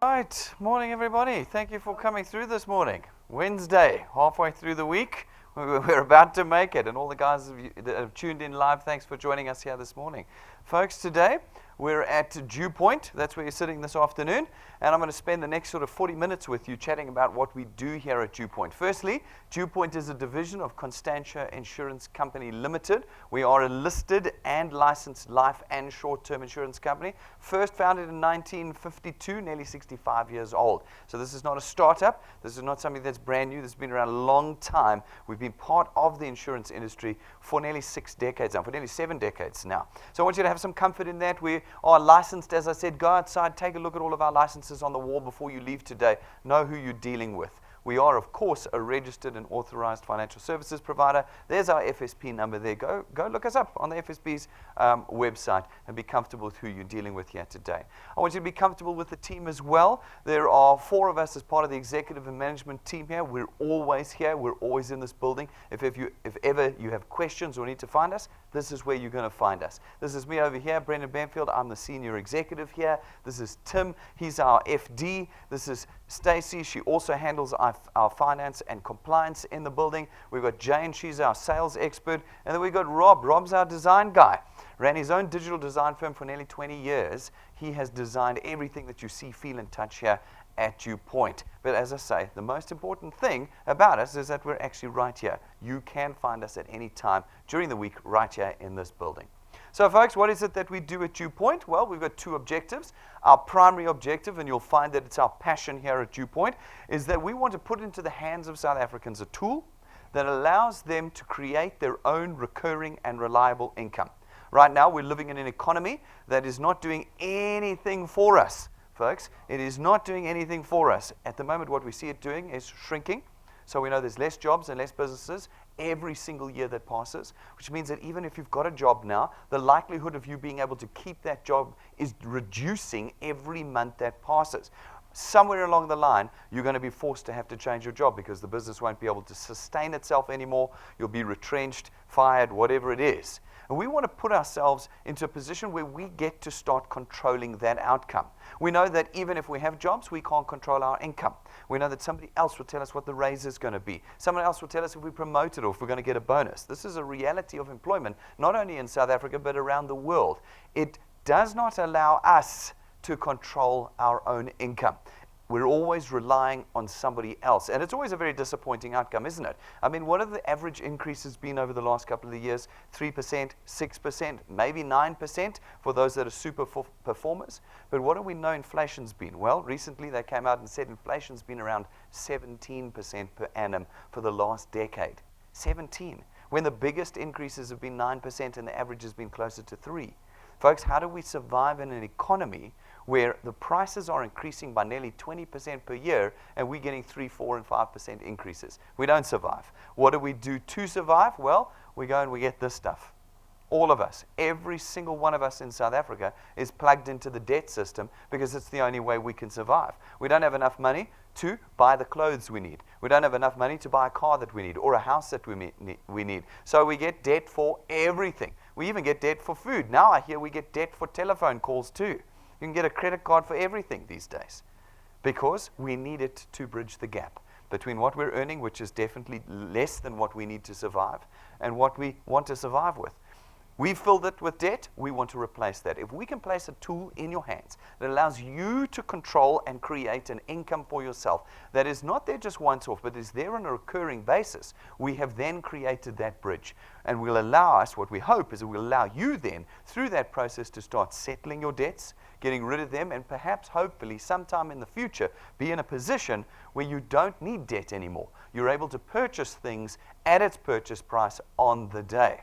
Right, morning everybody. Thank you for coming through this morning. Wednesday, halfway through the week. We're about to make it. And all the guys that have tuned in live, thanks for joining us here this morning. Folks, today we're at DuePoint. That's where you're sitting this afternoon. And I'm going to spend the next sort of 40 minutes with you chatting about what we do here at DuePoint. Firstly, DuePoint is a division of Constantia Insurance Company Limited. We are a listed and licensed life and short-term insurance company. First founded in 1952, nearly 65 years old. So this is not a startup. This is not something that's brand new. This has been around a long time. We've been part of the insurance industry for nearly 6 decades now, for nearly 7 decades now. So I want you to have some comfort in that. We are licensed, as I said. Go outside, take a look at all of our licenses on the wall before you leave today. Know who you're dealing with. We are, of course, a registered and authorized financial services provider. There's our FSP number there. Go look us up on the FSP's website and be comfortable with who you're dealing with here today. I want you to be comfortable with the team as well. There are 4 of us as part of the executive and management team here. We're always here. We're always in this building. If ever you have questions or need to find us, this is where you're going to find us. This is me over here, Brendan Banfield. I'm the senior executive here. This is Tim. He's our FD. This is Stacy. She also handles our finance and compliance in the building. We've got Jane. She's our sales expert. And then we've got Rob. Rob's our design guy. Ran his own digital design firm for nearly 20 years. He has designed everything that you see, feel, and touch here at DuePoint. But as I say, the most important thing about us is that we're actually right here. You can find us at any time during the week right here in this building. So folks, what is it that we do at DuePoint? Well, we've got 2 objectives. Our primary objective, and you'll find that it's our passion here at DuePoint, is that we want to put into the hands of South Africans a tool that allows them to create their own recurring and reliable income. Right now, we're living in an economy that is not doing anything for us, folks. It is not doing anything for us. At the moment, what we see it doing is shrinking. So we know there's less jobs and less businesses every single year that passes, which means that even if you've got a job now, the likelihood of you being able to keep that job is reducing every month that passes. Somewhere along the line, you're going to be forced to have to change your job because the business won't be able to sustain itself anymore. You'll be retrenched, fired, whatever it is. And we want to put ourselves into a position where we get to start controlling that outcome. We know that even if we have jobs, we can't control our income. We know that somebody else will tell us what the raise is going to be. Someone else will tell us if we're promoted or if we're going to get a bonus. This is a reality of employment, not only in South Africa, but around the world. It does not allow us to control our own income. We're always relying on somebody else. And it's always a very disappointing outcome, isn't it? I mean, what have the average increases been over the last couple of years? 3%, 6%, maybe 9% for those that are super performers. But what do we know inflation's been? Well, recently they came out and said inflation's been around 17% per annum for the last decade. 17. When the biggest increases have been 9% and the average has been closer to 3. Folks, how do we survive in an economy where the prices are increasing by nearly 20% per year and we're getting 3, 4, and 5% increases? We don't survive. What do we do to survive? Well, we go and we get this stuff. All of us, every single one of us in South Africa is plugged into the debt system because it's the only way we can survive. We don't have enough money to buy the clothes we need. We don't have enough money to buy a car that we need or a house that we need. So we get debt for everything. We even get debt for food. Now I hear we get debt for telephone calls too. You can get a credit card for everything these days because we need it to bridge the gap between what we're earning, which is definitely less than what we need to survive, and what we want to survive with. We filled it with debt. We want to replace that. If we can place a tool in your hands that allows you to control and create an income for yourself that is not there just once off, but is there on a recurring basis, we have then created that bridge. And will allow us, what we hope is it will allow you then, through that process, to start settling your debts, getting rid of them, and perhaps, hopefully, sometime in the future, be in a position where you don't need debt anymore. You're able to purchase things at its purchase price on the day.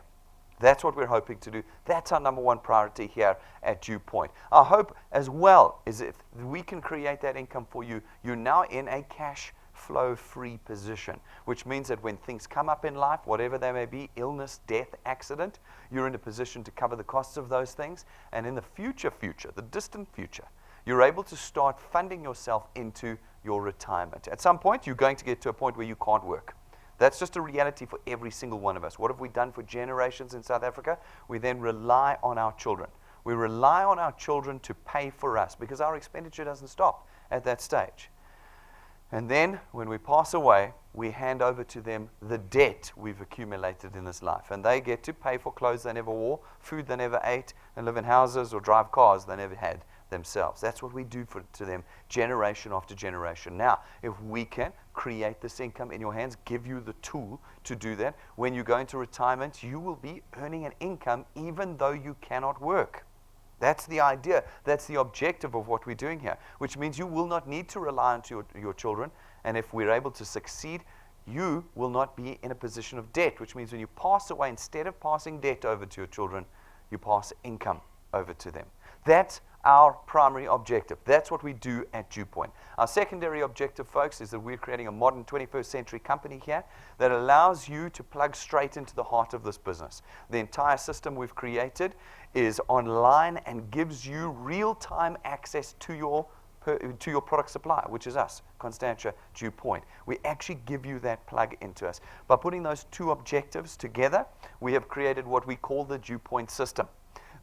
That's what we're hoping to do. That's our number 1 priority here at DuePoint. Our hope as well is if we can create that income for you, you're now in a cash flow free position, which means that when things come up in life, whatever they may be, illness, death, accident, you're in a position to cover the costs of those things. And in the future, the distant future, you're able to start funding yourself into your retirement. At some point, you're going to get to a point where you can't work. That's just a reality for every single one of us. What have we done for generations in South Africa? We then rely on our children. We rely on our children to pay for us because our expenditure doesn't stop. at that stage. And then, when we pass away, we hand over to them the debt we've accumulated in this life. And they get to pay for clothes they never wore, food they never ate, and live in houses or drive cars they never had themselves. That's what we do to them, generation after generation. Now, if we can create this income in your hands, give you the tool to do that, when you go into retirement, you will be earning an income even though you cannot work. That's the idea. That's the objective of what we're doing here, which means you will not need to rely on your children. And if we're able to succeed, you will not be in a position of debt, which means when you pass away, instead of passing debt over to your children, you pass income over to them. That's our primary objective. That's what we do at DuePoint. Our secondary objective, folks, is that we're creating a modern 21st century company here that allows you to plug straight into the heart of this business. The entire system we've created is online and gives you real-time access to your product supplier, which is us, Constantia DuePoint. We actually give you that plug into us. By putting those two objectives together, we have created what we call the DuePoint system.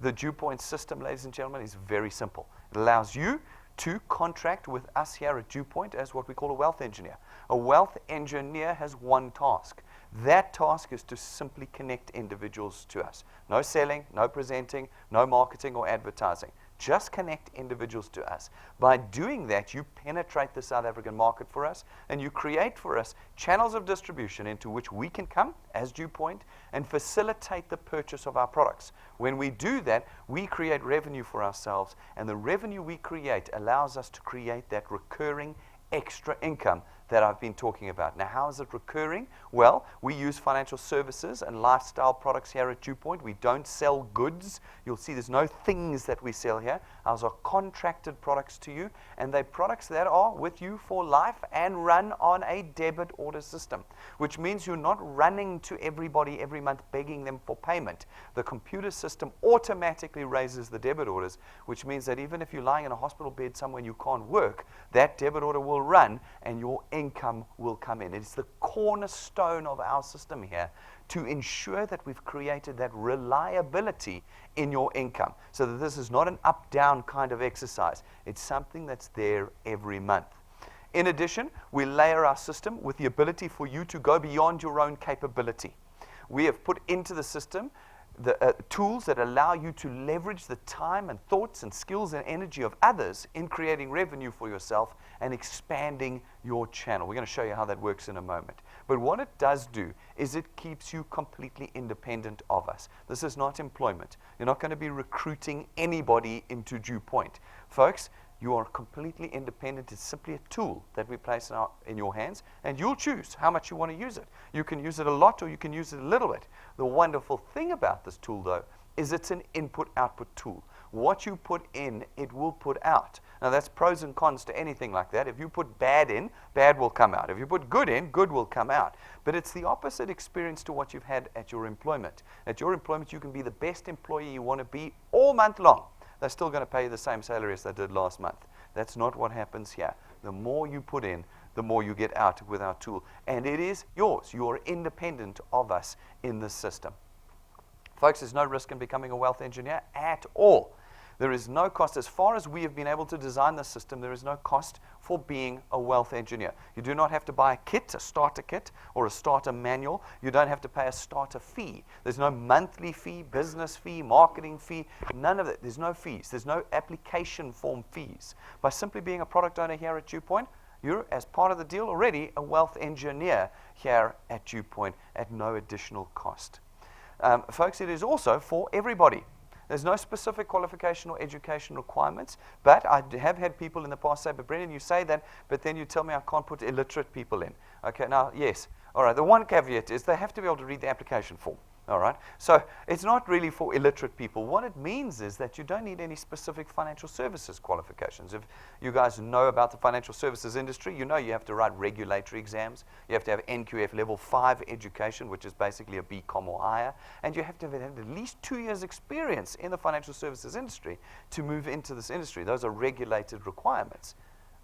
The DuePoint system, ladies and gentlemen, is very simple. It allows you to contract with us here at DuePoint as what we call a wealth engineer. A wealth engineer has one task. That task is to simply connect individuals to us. No selling, no presenting, no marketing or advertising. Just connect individuals to us. By doing that, you penetrate the South African market for us, and you create for us channels of distribution into which we can come as DuePoint and facilitate the purchase of our products. When we do that, we create revenue for ourselves, and the revenue we create allows us to create that recurring extra income that I've been talking about. Now, how is it recurring? Well, we use financial services and lifestyle products here at DuePoint. We don't sell goods. You'll see there's no things that we sell here. Ours are contracted products to you, and they're products that are with you for life and run on a debit order system, which means you're not running to everybody every month begging them for payment. The computer system automatically raises the debit orders, which means that even if you're lying in a hospital bed somewhere and you can't work, that debit order will run and your income will come in. It's the cornerstone of our system here to ensure that we've created that reliability in your income, so that this is not an up-down kind of exercise. It's something that's there every month. In addition, we layer our system with the ability for you to go beyond your own capability. We have put into the system the tools that allow you to leverage the time and thoughts and skills and energy of others in creating revenue for yourself and expanding your channel. We're going to show you how that works in a moment. But what it does do is it keeps you completely independent of us. This is not employment. You're not going to be recruiting anybody into DuePoint. Folks, you are completely independent. It's simply a tool that we place in your hands, and you'll choose how much you want to use it. You can use it a lot or you can use it a little bit. The wonderful thing about this tool, though, is it's an input-output tool. What you put in, it will put out. Now, that's pros and cons to anything like that. If you put bad in, bad will come out. If you put good in, good will come out. But it's the opposite experience to what you've had at your employment. At your employment, you can be the best employee you want to be all month long. They're still going to pay you the same salary as they did last month. That's not what happens here. The more you put in, the more you get out with our tool. And it is yours. You are independent of us in this system. Folks, there's no risk in becoming a wealth engineer at all. There is no cost. As far as we have been able to design the system, there is no cost for being a wealth engineer. You do not have to buy a kit, a starter kit, or a starter manual. You don't have to pay a starter fee. There's no monthly fee, business fee, marketing fee, none of that. There's no fees. There's no application form fees. By simply being a product owner here at DuePoint, you're, as part of the deal, already a wealth engineer here at DuePoint at no additional cost. Folks, it is also for everybody. There's no specific qualification or education requirements, but I have had people in the past say, but Brendan, you say that, but then you tell me I can't put illiterate people in. Okay, now, yes. All right, the one caveat is they have to be able to read the application form. All right, so it's not really for illiterate people. What it means is that you don't need any specific financial services qualifications. If you guys know about the financial services industry, you know you have to write regulatory exams. You have to have NQF level 5 education, which is basically a BCom or higher, and you have to have had at least 2 years experience in the financial services industry to move into this industry. Those are regulated requirements.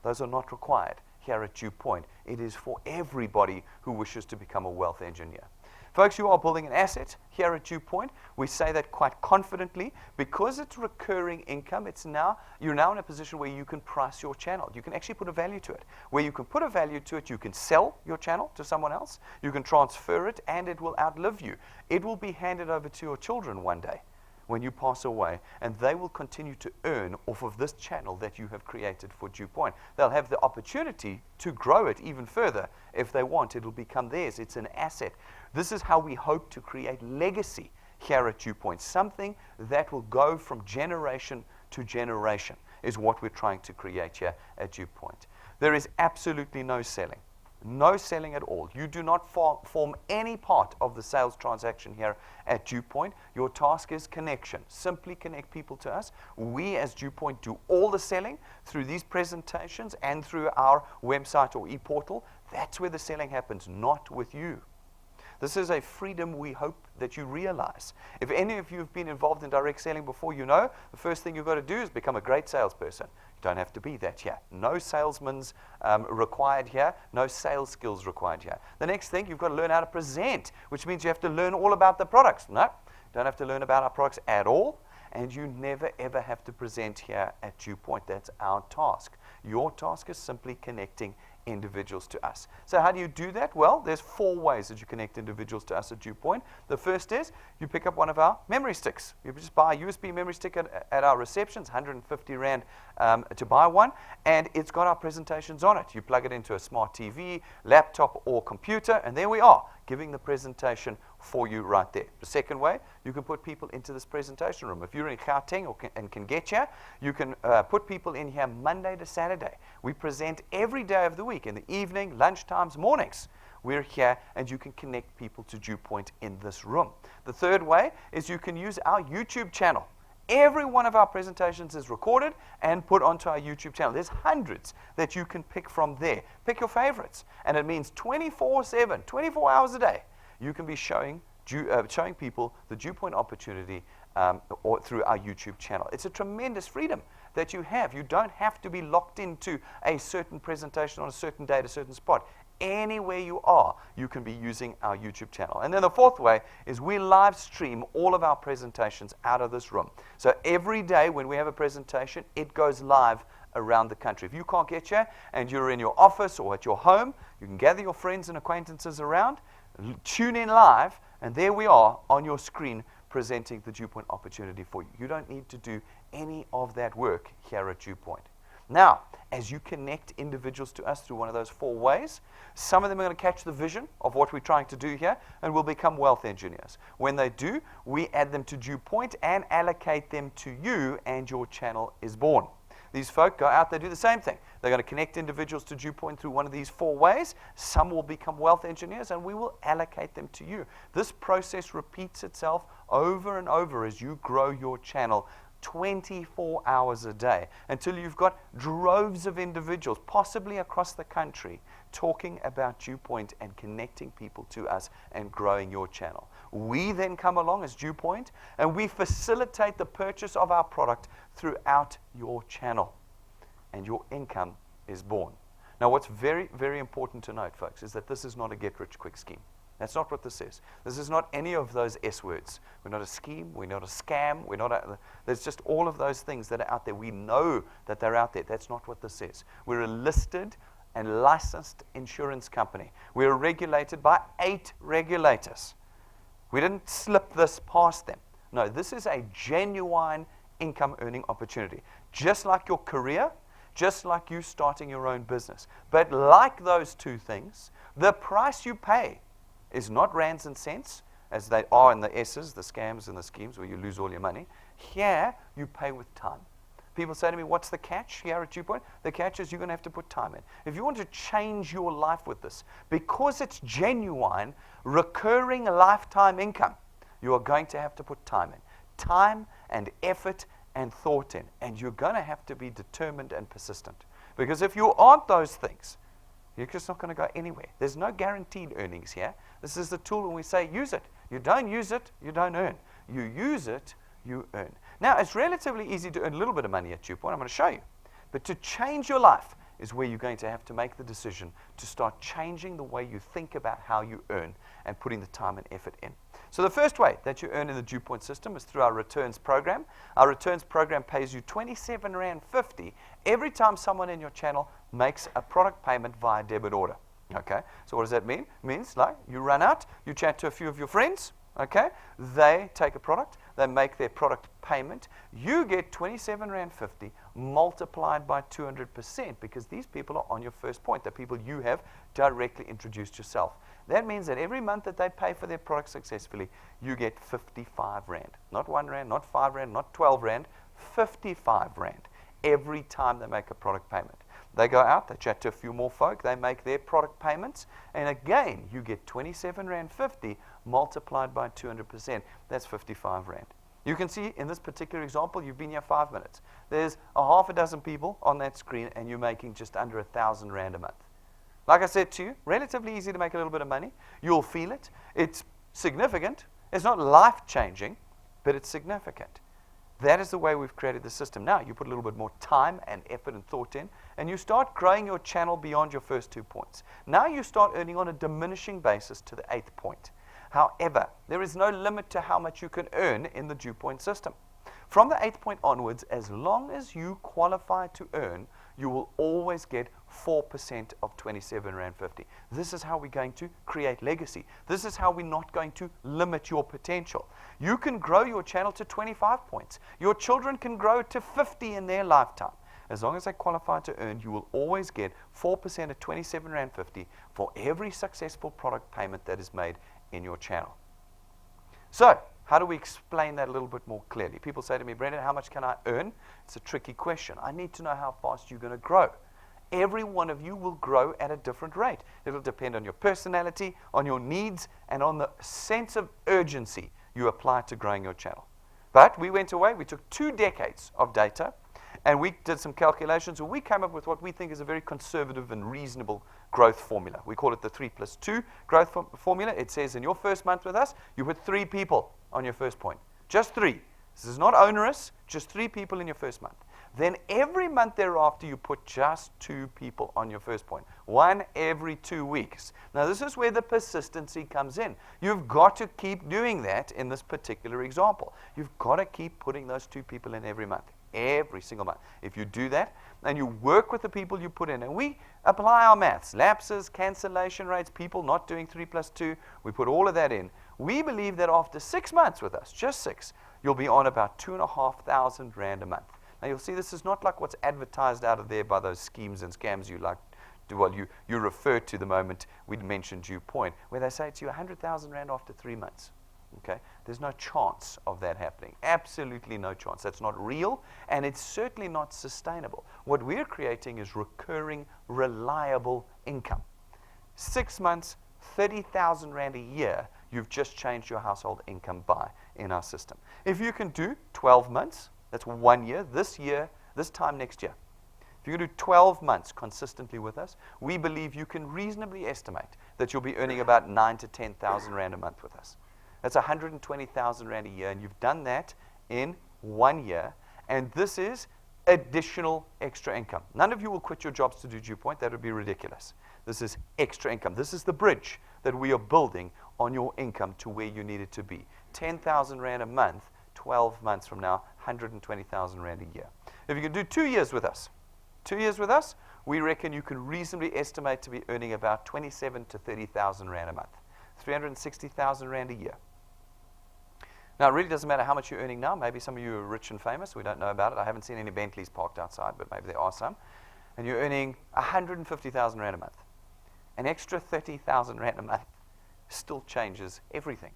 Those are not required here at DuePoint. It is for everybody who wishes to become a wealth engineer. Folks, you are building an asset here at DuePoint. We say that quite confidently because it's recurring income. You're now in a position where you can price your channel. You can actually put a value to it. Where you can put a value to it, you can sell your channel to someone else. You can transfer it, and it will outlive you. It will be handed over to your children one day when you pass away, and they will continue to earn off of this channel that you have created for DuePoint. They'll have the opportunity to grow it even further if they want. It'll become theirs. It's an asset. This is how we hope to create legacy here at DuePoint. Something that will go from generation to generation is what we're trying to create here at DuePoint. There is absolutely no selling. No selling at all. You do not form any part of the sales transaction here at DuePoint. Your task is connection. Simply connect people to us. We as DuePoint do all the selling through these presentations and through our website or e-portal. That's where the selling happens, not with you. This is a freedom we hope that you realize. If any of you have been involved in direct selling before, you know the first thing you've got to do is become a great salesperson. You don't have to be that here. No salesman's required here. No sales skills required here. The next thing, you've got to learn how to present, which means you have to learn all about the products. No, don't have to learn about our products at all. And you never, ever have to present here at DuePoint. That's our task. Your task is simply connecting individuals to us. So how do you do that? Well, there's 4 ways that you connect individuals to us at DuePoint. The first is you pick up one of our memory sticks. You just buy a USB memory stick at our receptions, 150 Rand to buy one, and it's got our presentations on it. You plug it into a smart TV, laptop, or computer, and there we are, giving the presentation for you right there. The second way, you can put people into this presentation room. If you're in Gauteng and can get here, you can put people in here Monday to Saturday. We present every day of the week, in the evening, lunchtimes, mornings. We're here, and you can connect people to DuePoint in this room. The third way is you can use our YouTube channel. Every one of our presentations is recorded and put onto our YouTube channel. There's hundreds that you can pick from there. Pick your favorites. And it means 24/7, 24 hours a day, you can be showing people the DuePoint opportunity or through our YouTube channel. It's a tremendous freedom that you have. You don't have to be locked into a certain presentation on a certain day at a certain spot. Anywhere you are, you can be using our YouTube channel. And then the fourth way is we live stream all of our presentations out of this room. So every day when we have a presentation, it goes live around the country. If you can't get here and you're in your office or at your home, you can gather your friends and acquaintances around, tune in live, and there we are on your screen presenting the DuePoint opportunity for you. You don't need to do any of that work here at DuePoint. Now, as you connect individuals to us through one of those 4 ways, some of them are going to catch the vision of what we're trying to do here and will become wealth engineers. When they do, we add them to DuePoint and allocate them to you, and your channel is born. These folk go out, they do the same thing. They're going to connect individuals to DuePoint through one of these 4 ways. Some will become wealth engineers, and we will allocate them to you. This process repeats itself over and over as you grow your channel 24 hours a day until you've got droves of individuals, possibly across the country, talking about DuePoint and connecting people to us and growing your channel. We then come along as DuePoint and we facilitate the purchase of our product throughout your channel, and your income is born. Now, what's very, very important to note, folks, is that this is not a get-rich-quick scheme. That's not what this is. This is not any of those S words. We're not a scheme. We're not a scam. There's just all of those things that are out there. We know that they're out there. That's not what this is. We're a listed and licensed insurance company. We're regulated by 8 regulators. We didn't slip this past them. No, this is a genuine income earning opportunity. Just like your career, just like you starting your own business. But like those 2 things, the price you pay is not rands and cents, as they are in the S's, the scams and the schemes where you lose all your money. Here, you pay with time. People say to me, what's the catch here at DuePoint? The catch is you're going to have to put time in. If you want to change your life with this, because it's genuine, recurring lifetime income, you are going to have to put time in. Time and effort and thought in. And you're going to have to be determined and persistent. Because if you aren't those things, you're just not going to go anywhere. There's no guaranteed earnings here. This is the tool when we say use it. You don't use it, you don't earn. You use it, you earn. Now, it's relatively easy to earn a little bit of money at DuePoint. I'm going to show you. But to change your life is where you're going to have to make the decision to start changing the way you think about how you earn and putting the time and effort in. So the first way that you earn in the DuePoint system is through our returns program. Our returns program pays you R27.50 every time someone in your channel makes a product payment via debit order. Okay, so what does that mean? It means like you run out, you chat to a few of your friends, okay, they take a product, they make their product payment, you get R27.50 multiplied by 200% because these people are on your first point, the people you have directly introduced yourself. That means that every month that they pay for their product successfully, you get 55 Rand. Not 1 Rand, not 5 Rand, not 12 Rand, 55 Rand every time they make a product payment. They go out, they chat to a few more folk, they make their product payments, and again, you get R27.50 multiplied by 200%. That's 55 Rand. You can see in this particular example, you've been here 5 minutes. There's a half a dozen people on that screen, and you're making just under 1,000 Rand a month. Like I said to you, relatively easy to make a little bit of money. You'll feel it. It's significant. It's not life-changing, but it's significant. That is the way we've created the system. Now, you put a little bit more time and effort and thought in, and you start growing your channel beyond your first 2 points. Now you start earning on a diminishing basis to the 8th point. However, there is no limit to how much you can earn in the DuePoint system. From the 8th point onwards, as long as you qualify to earn, you will always get 4% of R27.50. This is how we're going to create legacy. This is how we're not going to limit your potential. You can grow your channel to 25 points. Your children can grow to 50 in their lifetime. As long as they qualify to earn, you will always get 4% of R27.50 for every successful product payment that is made in your channel. So, how do we explain that a little bit more clearly? People say to me, Brendan, how much can I earn? It's a tricky question. I need to know how fast you're going to grow. Every one of you will grow at a different rate. It'll depend on your personality, on your needs, and on the sense of urgency you apply to growing your channel. But we went away, we took 2 decades of data, and we did some calculations, and we came up with what we think is a very conservative and reasonable growth formula. We call it the 3+2 growth formula. It says in your first month with us, you put 3 people on your first point. Just 3. This is not onerous, just 3 people in your first month. Then every month thereafter, you put just 2 people on your first point. 1 every 2 weeks. Now, this is where the persistency comes in. You've got to keep doing that in this particular example. You've got to keep putting those 2 people in every month. Every single month. If you do that, and you work with the people you put in, and we apply our maths, lapses, cancellation rates, people not doing 3+2, we put all of that in. We believe that after 6 months with us, just 6, you'll be on about 2,500 Rand a month. Now you'll see this is not like what's advertised out of there by those schemes and scams you like. Well, you referred to the moment we'd mentioned DuePoint, where they say to you 100,000 Rand after 3 months. Okay, there's no chance of that happening. Absolutely no chance. That's not real, and it's certainly not sustainable. What we're creating is recurring, reliable income. 6 months, 30,000 Rand a year, you've just changed your household income by in our system. If you can do 12 months, that's 1 year, this time next year. If you can do 12 months consistently with us, we believe you can reasonably estimate that you'll be earning about 9,000 to 10,000 Rand a month with us. That's 120,000 Rand a year, and you've done that in 1 year, and this is additional extra income. None of you will quit your jobs to do DuePoint. That would be ridiculous. This is extra income. This is the bridge that we are building on your income to where you need it to be. 10,000 Rand a month, 12 months from now, 120,000 Rand a year. If you can do 2 years with us, 2 years with us, we reckon you can reasonably estimate to be earning about 27,000 to 30,000 Rand a month, 360,000 Rand a year. Now, it really doesn't matter how much you're earning now. Maybe some of you are rich and famous. We don't know about it. I haven't seen any Bentleys parked outside, but maybe there are some. And you're earning 150,000 Rand a month. An extra 30,000 Rand a month still changes everything.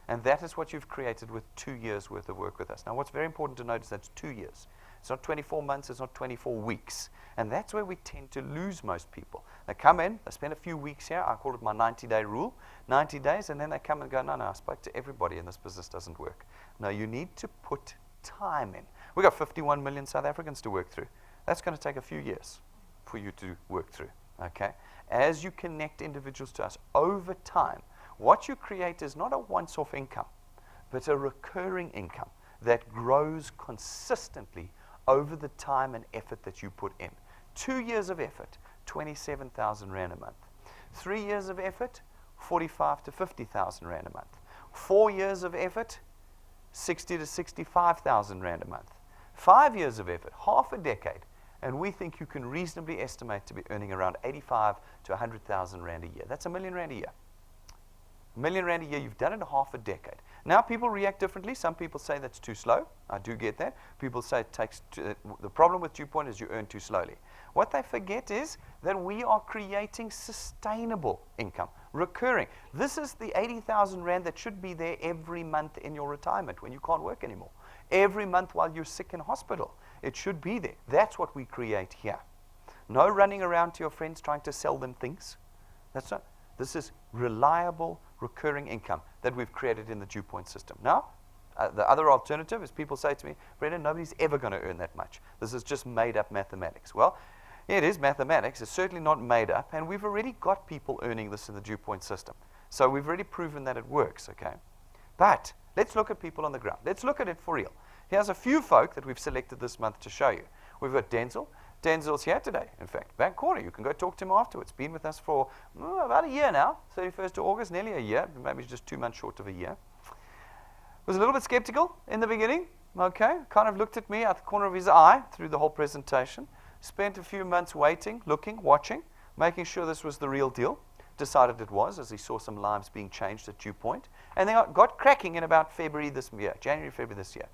And that is what you've created with 2 years worth of work with us. Now, what's very important to note is that's 2 years. It's not 24 months, it's not 24 weeks. And that's where we tend to lose most people. They come in, they spend a few weeks here. I call it my 90-day rule. 90 days, and then they come and go, no, I spoke to everybody and this business doesn't work. No, you need to put time in. We've got 51 million South Africans to work through. That's going to take a few years for you to work through, okay? As you connect individuals to us over time, what you create is not a once-off income, but a recurring income that grows consistently over the time and effort that you put in. 2 years of effort, 27,000 Rand a month. 3 years of effort, 45 to 50,000 Rand a month. 4 years of effort, 60 to 65,000 Rand a month. 5 years of effort, half a decade, and we think you can reasonably estimate to be earning around 85 to 100,000 Rand a year. That's R1,000,000 a year. R1,000,000 Rand a year, you've done it in half a decade. Now people react differently. Some people say that's too slow. I do get that. People say it takes the problem with DuePoint is you earn too slowly. What they forget is that we are creating sustainable income, recurring. This is the 80,000 Rand that should be there every month in your retirement when you can't work anymore. Every month while you're sick in hospital, it should be there. That's what we create here. No running around to your friends trying to sell them things. That's not. This is reliable, recurring income that we've created in the DuePoint system. Now, the other alternative is people say to me, Brendan, nobody's ever going to earn that much. This is just made up mathematics. Well, yeah, it is mathematics. It's certainly not made up, and we've already got people earning this in the DuePoint system. So we've already proven that it works, okay? But let's look at people on the ground. Let's look at it for real. Here's a few folk that we've selected this month to show you. We've got Denzel. Denzel's here today, in fact, back corner. You can go talk to him afterwards. Been with us for about a year now, 31st of August, nearly a year, maybe just 2 months short of a year. Was a little bit skeptical in the beginning, okay? Kind of looked at me out the corner of his eye through the whole presentation. Spent a few months waiting, looking, watching, making sure this was the real deal. Decided it was, as he saw some lives being changed at DuePoint. And then got cracking in about February this year, January, February this year.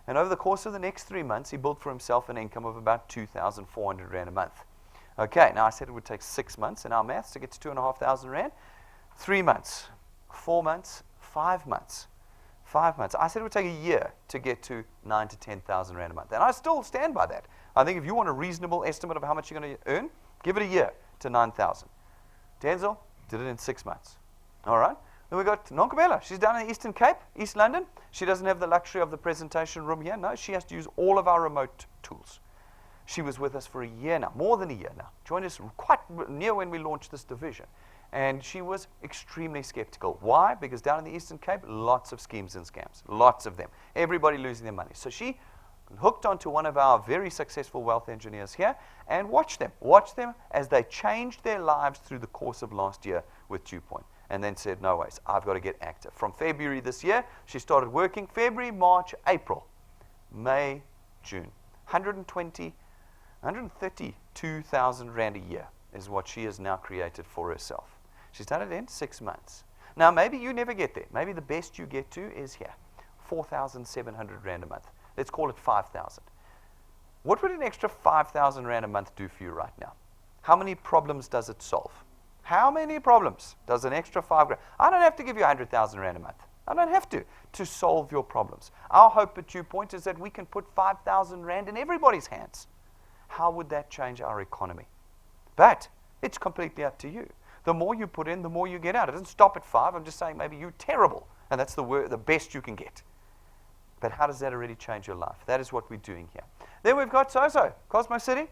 And over the course of the next 3 months, he built for himself an income of about 2,400 Rand a month. Okay, now I said it would take 6 months in our maths to get to 2,500 Rand. 3 months, 4 months, 5 months. 5 months. I said it would take a year to get to 9,000 to 10,000 Rand a month. And I still stand by that. I think if you want a reasonable estimate of how much you're going to earn, give it a year to 9,000. Denzel did it in 6 months. All right? Then we got Nonkabela. She's down in the Eastern Cape, East London. She doesn't have the luxury of the presentation room here. No, she has to use all of our remote tools. She was with us for a year now, more than a year now. Joined us quite near when we launched this division. And she was extremely skeptical. Why? Because down in the Eastern Cape, lots of schemes and scams. Lots of them. Everybody losing their money. So she hooked onto one of our very successful wealth engineers here and watched them. Watched them as they changed their lives through the course of last year with DuePoint. And then said, no ways, I've got to get active. From February this year, she started working. February, March, April, May, June. 132,000 Rand a year is what she has now created for herself. She's done it in 6 months. Now, maybe you never get there. Maybe the best you get to is here, 4,700 Rand a month. Let's call it 5,000. What would an extra 5,000 Rand a month do for you right now? How many problems does it solve? How many problems does an extra 5 grand? I don't have to give you 100,000 Rand a month. I don't have to solve your problems. Our hope at DuePoint is that we can put 5,000 Rand in everybody's hands. How would that change our economy? But it's completely up to you. The more you put in, the more you get out. It doesn't stop at 5. I'm just saying maybe you're terrible, and that's the best you can get. But how does that already change your life? That is what we're doing here. Then we've got Soso, Cosmo City,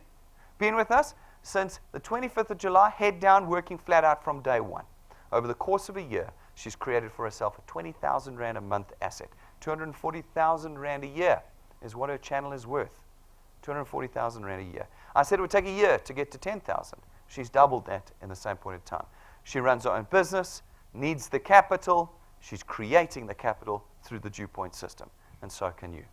been with us since the 25th of July, head down, working flat out from day one. Over the course of a year, she's created for herself a 20,000 Rand a month asset. 240,000 Rand a year is what her channel is worth. 240,000 Rand a year. I said it would take a year to get to 10,000. She's doubled that in the same point in time. She runs her own business, needs the capital. She's creating the capital through the DuePoint system, and so can you.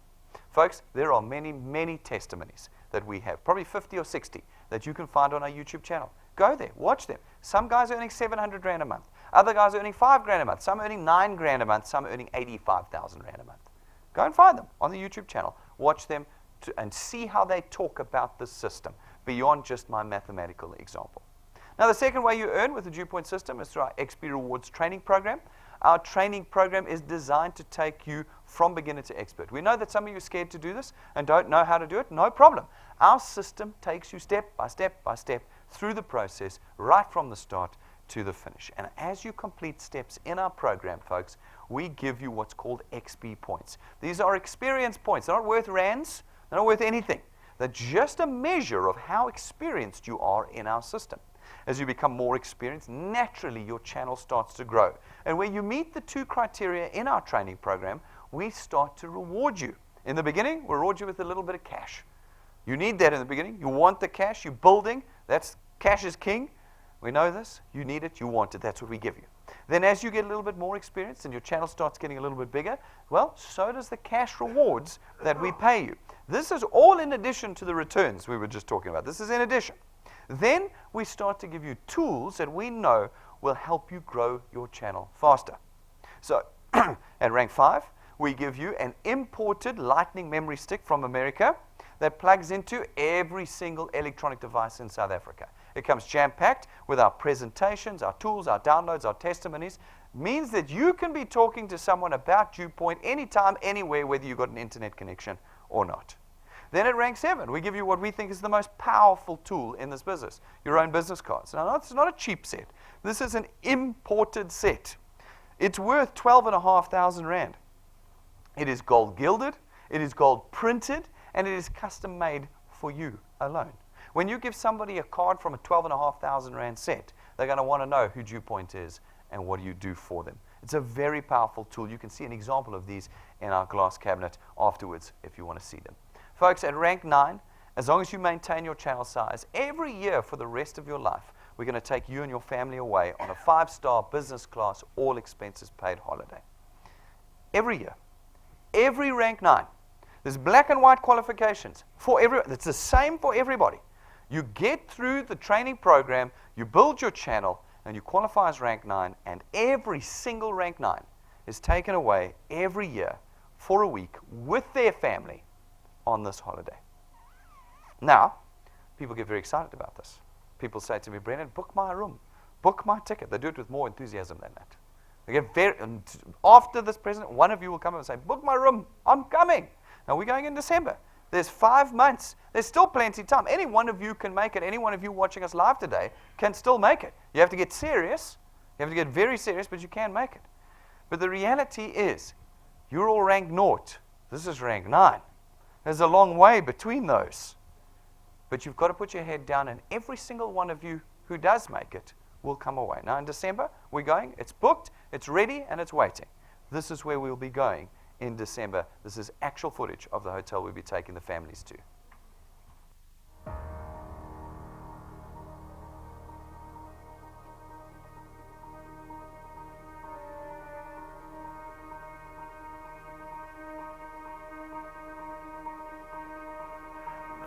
Folks, there are many, many testimonies that we have, probably 50 or 60, that you can find on our YouTube channel. Go there, watch them. Some guys are earning 700 Rand a month. Other guys are earning 5 grand a month. Some are earning 9 grand a month. Some are earning 85,000 Rand a month. Go and find them on the YouTube channel. Watch them and see how they talk about the system beyond just my mathematical example. Now, the second way you earn with the DuePoint system is through our XP Rewards training program. Our training program is designed to take you from beginner to expert. We know that some of you are scared to do this and don't know how to do it. No problem. Our system takes you step by step by step through the process, right from the start to the finish. And as you complete steps in our program, folks, we give you what's called XP points. These are experience points. They're not worth rands. They're not worth anything. They're just a measure of how experienced you are in our system. As you become more experienced, naturally your channel starts to grow. And when you meet the 2 criteria in our training program, we start to reward you. In the beginning, we'll reward you with a little bit of cash. You need that in the beginning. You want the cash. You're building. Cash is king. We know this. You need it. You want it. That's what we give you. Then as you get a little bit more experience and your channel starts getting a little bit bigger, well, so does the cash rewards that we pay you. This is all in addition to the returns we were just talking about. This is in addition. Then we start to give you tools that we know will help you grow your channel faster. So at rank 5, we give you an imported Lightning memory stick from America that plugs into every single electronic device in South Africa. It comes jam-packed with our presentations, our tools, our downloads, our testimonies. Means that you can be talking to someone about DuePoint anytime, anywhere, whether you've got an internet connection or not. Then at rank 7, we give you what we think is the most powerful tool in this business, your own business cards. Now, it's not a cheap set. This is an imported set. It's worth 12,500 Rand. It is gold gilded, it is gold printed, and it is custom made for you alone. When you give somebody a card from a 12,500 Rand set, they're going to want to know who DuePoint is and what do you do for them. It's a very powerful tool. You can see an example of these in our glass cabinet afterwards if you want to see them. Folks, at rank 9, as long as you maintain your channel size, every year for the rest of your life, we're going to take you and your family away on a 5-star business class, all expenses paid holiday. Every year. Every rank 9. There's black and white qualifications for everyone. It's the same for everybody. You get through the training program, you build your channel, and you qualify as rank 9, and every single rank 9 is taken away every year for a week with their family on this holiday. Now, people get very excited about this. People say to me, Brendan, book my room, book my ticket. They do it with more enthusiasm than that. They get after this present, one of you will come up and say, book my room, I'm coming. Now, we're going in December. There's 5 months. There's still plenty of time. Any one of you can make it. Any one of you watching us live today can still make it. You have to get serious. You have to get very serious, but you can make it. But the reality is, you're all ranked 0. This is rank 9. There's a long way between those. But you've got to put your head down, and every single one of you who does make it will come away. Now, in December, we're going. It's booked, it's ready, and it's waiting. This is where we'll be going in December. This is actual footage of the hotel we'll be taking the families to.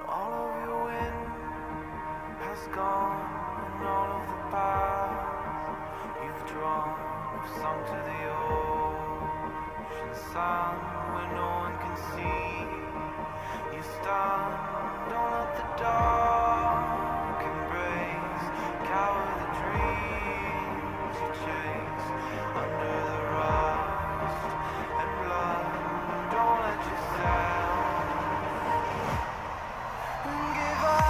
All of your wind has gone, and all of the paths you've drawn have sunk to the ocean sound where no one can see. You stand on at the dark embrace, cower the dreams you chase under the rust and blood. Don't let yourself give up.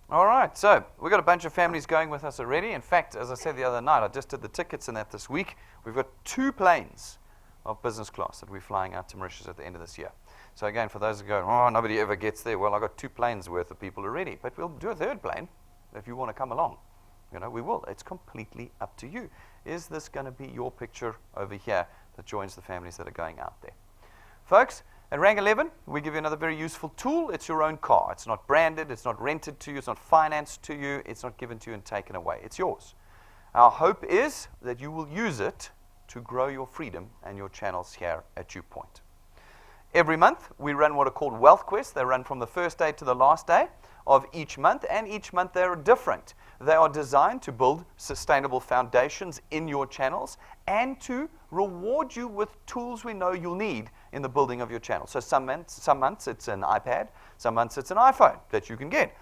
All right, so we've got a bunch of families going with us already. In fact, as I said the other night, I just did the tickets and that this week. We've got 2 planes of business class that we're flying out to Mauritius at the end of this year. So again, for those who go, oh, nobody ever gets there, well, I've got 2 planes worth of people already. But we'll do a 3rd plane if you want to come along. We will. It's completely up to you. Is this going to be your picture over here that joins the families that are going out there? Folks, at Rank 11, we give you another very useful tool. It's your own car. It's not branded. It's not rented to you. It's not financed to you. It's not given to you and taken away. It's yours. Our hope is that you will use it to grow your freedom and your channels here at DuePoint. Every month, we run what are called Wealth Quests. They run from the first day to the last day of each month, and each month they are different. They are designed to build sustainable foundations in your channels and to reward you with tools we know you'll need in the building of your channel. So some months it's an iPad, some months it's an iPhone that you can get.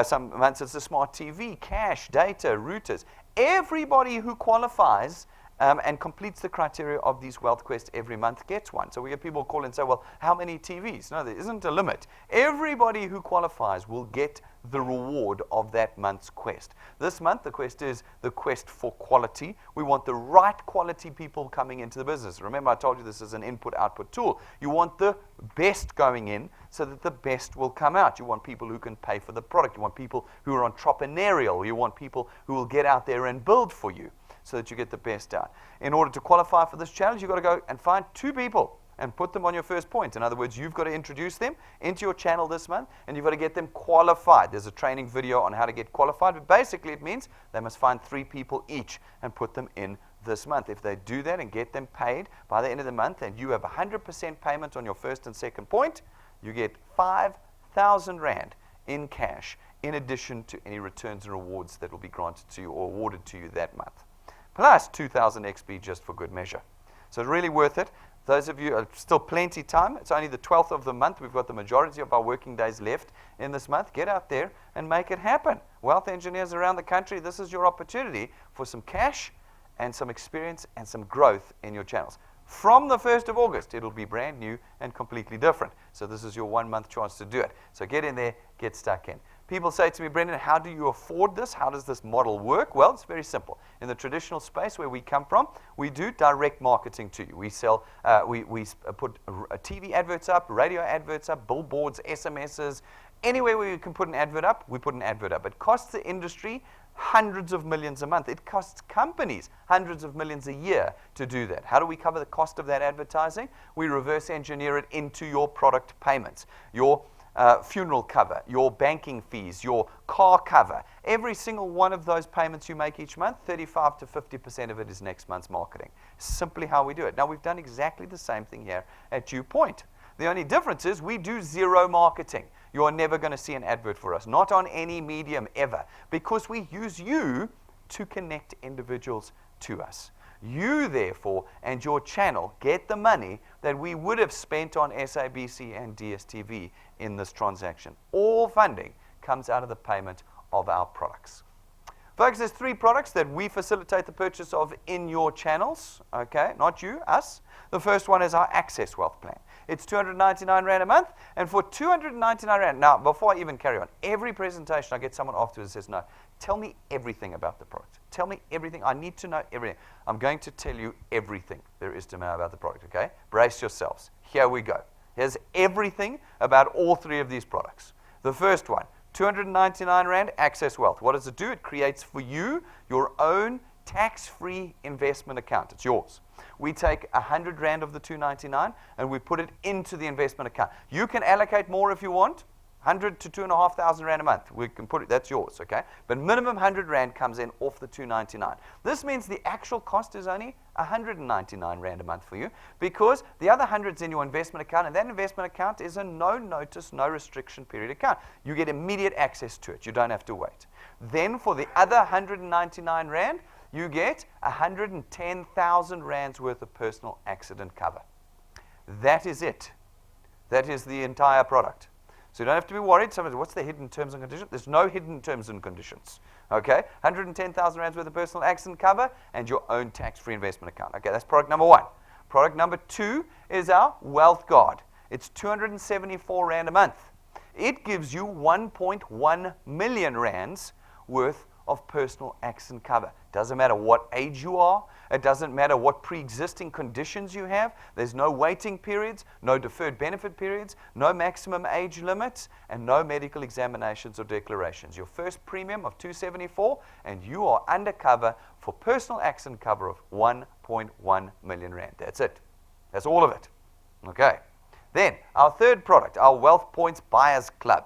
Some months it's a smart TV, cash, data, routers. Everybody who qualifies and completes the criteria of these Wealth Quests every month gets one. So we get people call and say, well, how many TVs? No, there isn't a limit. Everybody who qualifies will get the reward of that month's quest. This month, the quest is the quest for quality. We want the right quality people coming into the business. Remember, I told you this is an input-output tool. You want the best going in so that the best will come out. You want people who can pay for the product. You want people who are entrepreneurial. You want people who will get out there and build for you, so that you get the best out. In order to qualify for this challenge, you've got to go and find 2 people and put them on your first point. In other words, you've got to introduce them into your channel this month, and you've got to get them qualified. There's a training video on how to get qualified, but basically it means they must find 3 people each and put them in this month. If they do that and get them paid by the end of the month, and you have 100% payment on your first and second point, you get 5,000 Rand in cash in addition to any returns and rewards that will be granted to you or awarded to you that month. Plus 2,000 XP just for good measure. So it's really worth it. Those of you, still plenty time. It's only the 12th of the month. We've got the majority of our working days left in this month. Get out there and make it happen. Wealth engineers around the country, this is your opportunity for some cash and some experience and some growth in your channels. From the 1st of August, it'll be brand new and completely different. So this is your 1-month chance to do it. So get in there, get stuck in. People say to me, Brendan, how do you afford this? How does this model work? Well, it's very simple. In the traditional space where we come from, we do direct marketing to you. We sell, we put TV adverts up, radio adverts up, billboards, SMSs. Anywhere where you can put an advert up, we put an advert up. It costs the industry hundreds of millions a month. It costs companies hundreds of millions a year to do that. How do we cover the cost of that advertising? We reverse engineer it into your product payments, your funeral cover, your banking fees, your car cover. Every single one of those payments you make each month, 35 to 50% of it is next month's marketing. Simply how we do it. Now, we've done exactly the same thing here at DuePoint. The only difference is we do zero marketing. You are never going to see an advert for us, not on any medium ever, because we use you to connect individuals to us. You, therefore, and your channel get the money that we would have spent on SABC and DSTV in this transaction. All funding comes out of the payment of our products. Folks, there's 3 products that we facilitate the purchase of in your channels, okay? Not you, us. The first one is our Access Wealth Plan. It's 299 Rand a month, and for 299 Rand, now, before I even carry on, every presentation I get someone afterwards that says, no, tell me everything about the product. Tell me everything. I need to know everything. I'm going to tell you everything there is to know about the product, okay? Brace yourselves. Here we go. Here's everything about all 3 of these products. The first one, 299 Rand, Access Wealth. What does it do? It creates for you your own tax-free investment account. It's yours. We take 100 Rand of the 299 and we put it into the investment account. You can allocate more if you want. 100 to 2,500 Rand a month. We can put it, that's yours, okay? But minimum 100 Rand comes in off the 299. This means the actual cost is only 199 Rand a month for you, because the other 100's in your investment account, and that investment account is a no notice, no restriction period account. You get immediate access to it. You don't have to wait. Then for the other 199 Rand, you get 110,000 Rands worth of personal accident cover. That is it. That is the entire product. So you don't have to be worried. Somebody, what's the hidden terms and conditions? There's no hidden terms and conditions. Okay? 110,000 Rands worth of personal accident cover and your own tax-free investment account. Okay, that's product number 1. Product number 2 is our Wealth Guard. It's 274 Rand a month. It gives you 1.1 million rands worth of personal accident cover. Doesn't matter what age you are. It doesn't matter what pre-existing conditions you have. There's no waiting periods, no deferred benefit periods, no maximum age limits, and no medical examinations or declarations. Your first premium of $274, and you are undercover for personal accident cover of 1.1 million rand. That's it. That's all of it. Okay. Then, our third product, our Wealth Points Buyers Club.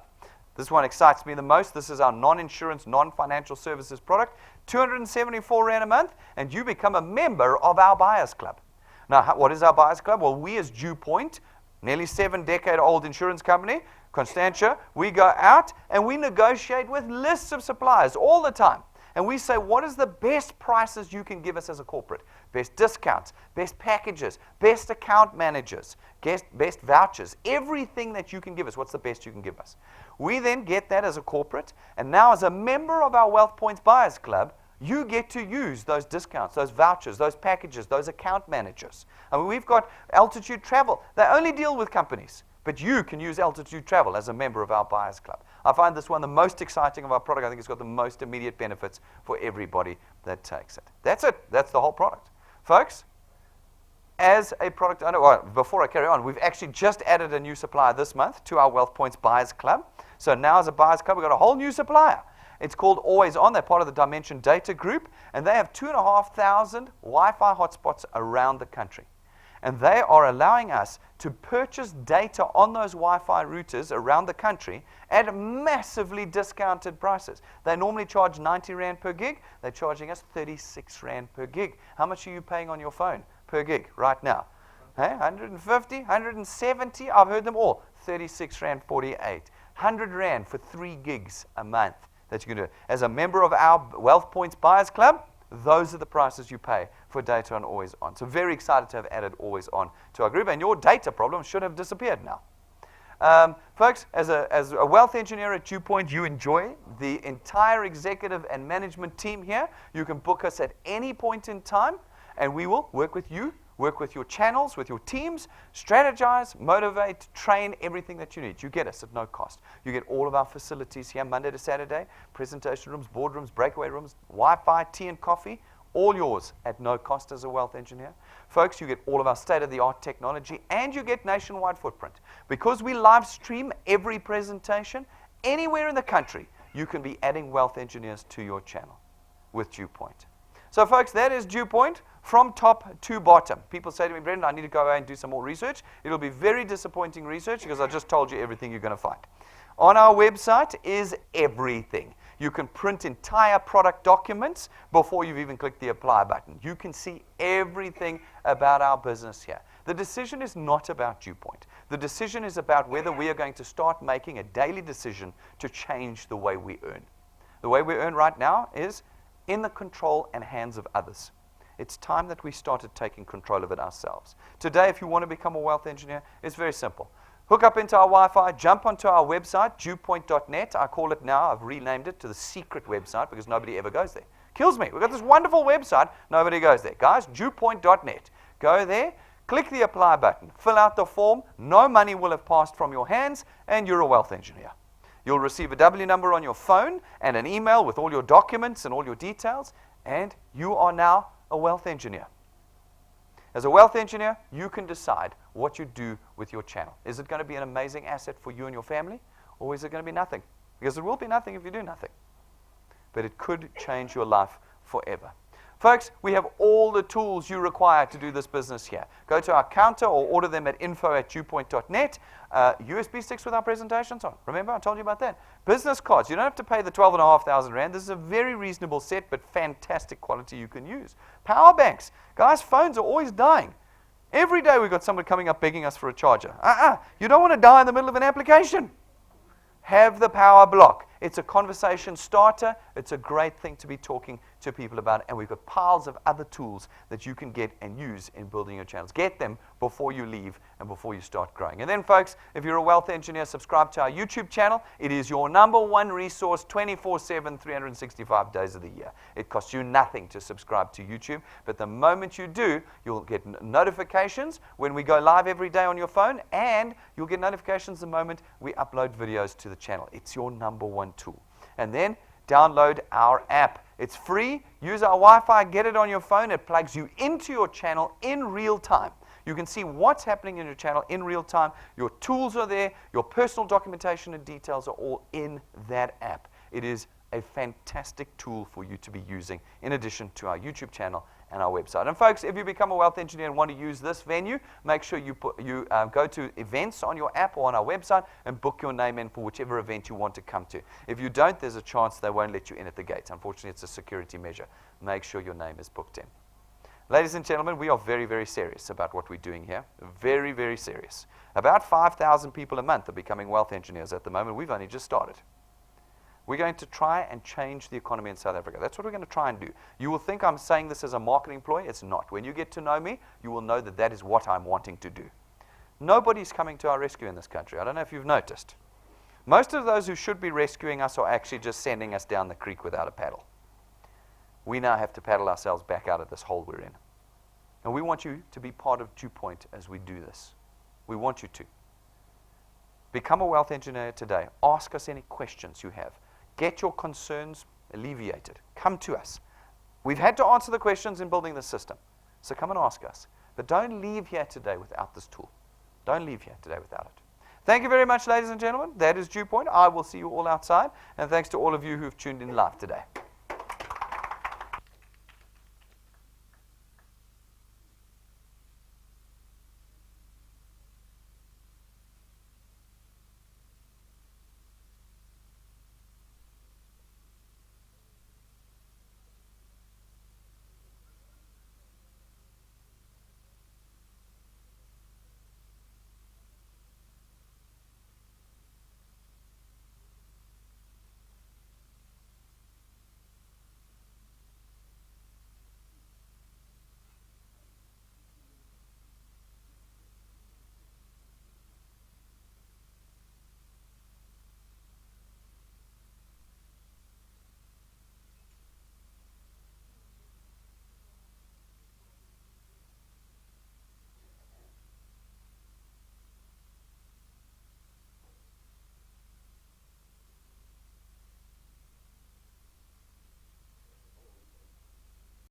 This one excites me the most. This is our non-insurance, non-financial services product. 274 Rand a month, and you become a member of our Buyers Club. Now, what is our Buyers Club? Well, we as DuePoint, nearly 7-decade-old insurance company, Constantia, we go out and we negotiate with lists of suppliers all the time. And we say, what is the best prices you can give us as a corporate? Best discounts, best packages, best account managers, best vouchers, everything that you can give us. What's the best you can give us? We then get that as a corporate, and now as a member of our Wealth Points Buyers Club, you get to use those discounts, those vouchers, those packages, those account managers. I mean, we've got Altitude Travel. They only deal with companies, but you can use Altitude Travel as a member of our Buyers Club. I find this one the most exciting of our product. I think it's got the most immediate benefits for everybody that takes it. That's it. That's the whole product. Folks, as a product owner, well, before I carry on, we've actually just added a new supplier this month to our Wealth Points Buyers Club. So now as a Buyers Club, we've got a whole new supplier. It's called Always On. They're part of the Dimension Data Group, and they have 2,500 Wi-Fi hotspots around the country. And they are allowing us to purchase data on those Wi-Fi routers around the country at massively discounted prices. They normally charge 90 Rand per gig. They're charging us 36 Rand per gig. How much are you paying on your phone per gig right now? Hey, 150, 170, I've heard them all. 36 Rand 48. 100 Rand for 3 gigs a month that you can do. As a member of our Wealth Points Buyers Club, those are the prices you pay for data on Always On. So very excited to have added Always On to our group, and your data problem should have disappeared now. Folks, as a wealth engineer at DuePoint, you enjoy the entire executive and management team here. You can book us at any point in time, and we will work with you, work with your channels, with your teams, strategize, motivate, train, everything that you need. You get us at no cost. You get all of our facilities here Monday to Saturday, presentation rooms, boardrooms, breakaway rooms, Wi-Fi, tea and coffee, all yours at no cost as a wealth engineer. Folks, you get all of our state-of-the-art technology, and you get nationwide footprint. Because we live stream every presentation, anywhere in the country, you can be adding wealth engineers to your channel with DuePoint. So folks, that is DuePoint from top to bottom. People say to me, Brendan, I need to go away and do some more research. It'll be very disappointing research because I just told you everything you're going to find. On our website is everything. You can print entire product documents before you've even clicked the apply button. You can see everything about our business here. The decision is not about DuePoint. The decision is about whether we are going to start making a daily decision to change the way we earn. The way we earn right now is in the control and hands of others. It's time that we started taking control of it ourselves. Today, if you want to become a wealth engineer, it's very simple. Hook up into our Wi-Fi, jump onto our website, DuePoint.net. I call it now, I've renamed it to the secret website because nobody ever goes there. Kills me. We've got this wonderful website, nobody goes there. Guys, DuePoint.net. Go there, click the apply button, fill out the form, no money will have passed from your hands, and you're a wealth engineer. You'll receive a W number on your phone and an email with all your documents and all your details, and you are now a wealth engineer. As a wealth engineer, you can decide what you do with your channel. Is it going to be an amazing asset for you and your family, or is it going to be nothing? Because it will be nothing if you do nothing. But it could change your life forever. Folks, we have all the tools you require to do this business here. Go to our counter or order them at info@DuePoint.net. USB sticks with our presentations on. Remember, I told you about that. Business cards. You don't have to pay the 12,500 Rand. This is a very reasonable set, but fantastic quality you can use. Power banks. Guys, phones are always dying. Every day we've got somebody coming up begging us for a charger. You don't want to die in the middle of an application. Have the power block. It's a conversation starter. It's a great thing to be talking to people about it, and we've got piles of other tools that you can get and use in building your channels. Get them before you leave and before you start growing. And then, folks, if you're a wealth engineer, subscribe to our YouTube channel. It is your #1 resource 24/7, 365 days of the year. It costs you nothing to subscribe to YouTube, but the moment you do, you'll get notifications when we go live every day on your phone, and you'll get notifications the moment we upload videos to the channel. It's your #1 tool. And then download our app. It's free. Use our Wi-Fi. Get it on your phone. It plugs you into your channel in real time. You can see what's happening in your channel in real time. Your tools are there. Your personal documentation and details are all in that app. It is a fantastic tool for you to be using in addition to our YouTube channel and our website. And folks, if you become a wealth engineer and want to use this venue, make sure you go to events on your app or on our website and book your name in for whichever event you want to come to. If you don't, there's a chance they won't let you in at the gate. Unfortunately, it's a security measure. Make sure your name is booked in. Ladies and gentlemen, we are very, very serious about what we're doing here. Very, very serious. About 5,000 people a month are becoming wealth engineers at the moment. We've only just started. We're going to try and change the economy in South Africa. That's what we're going to try and do. You will think I'm saying this as a marketing ploy. It's not. When you get to know me, you will know that that is what I'm wanting to do. Nobody's coming to our rescue in this country. I don't know if you've noticed. Most of those who should be rescuing us are actually just sending us down the creek without a paddle. We now have to paddle ourselves back out of this hole we're in. And we want you to be part of DuePoint as we do this. We want you to. Become a wealth engineer today. Ask us any questions you have. Get your concerns alleviated. Come to us. We've had to answer the questions in building the system. So come and ask us. But don't leave here today without this tool. Don't leave here today without it. Thank you very much, ladies and gentlemen. That is DuePoint. I will see you all outside. And thanks to all of you who've tuned in live today.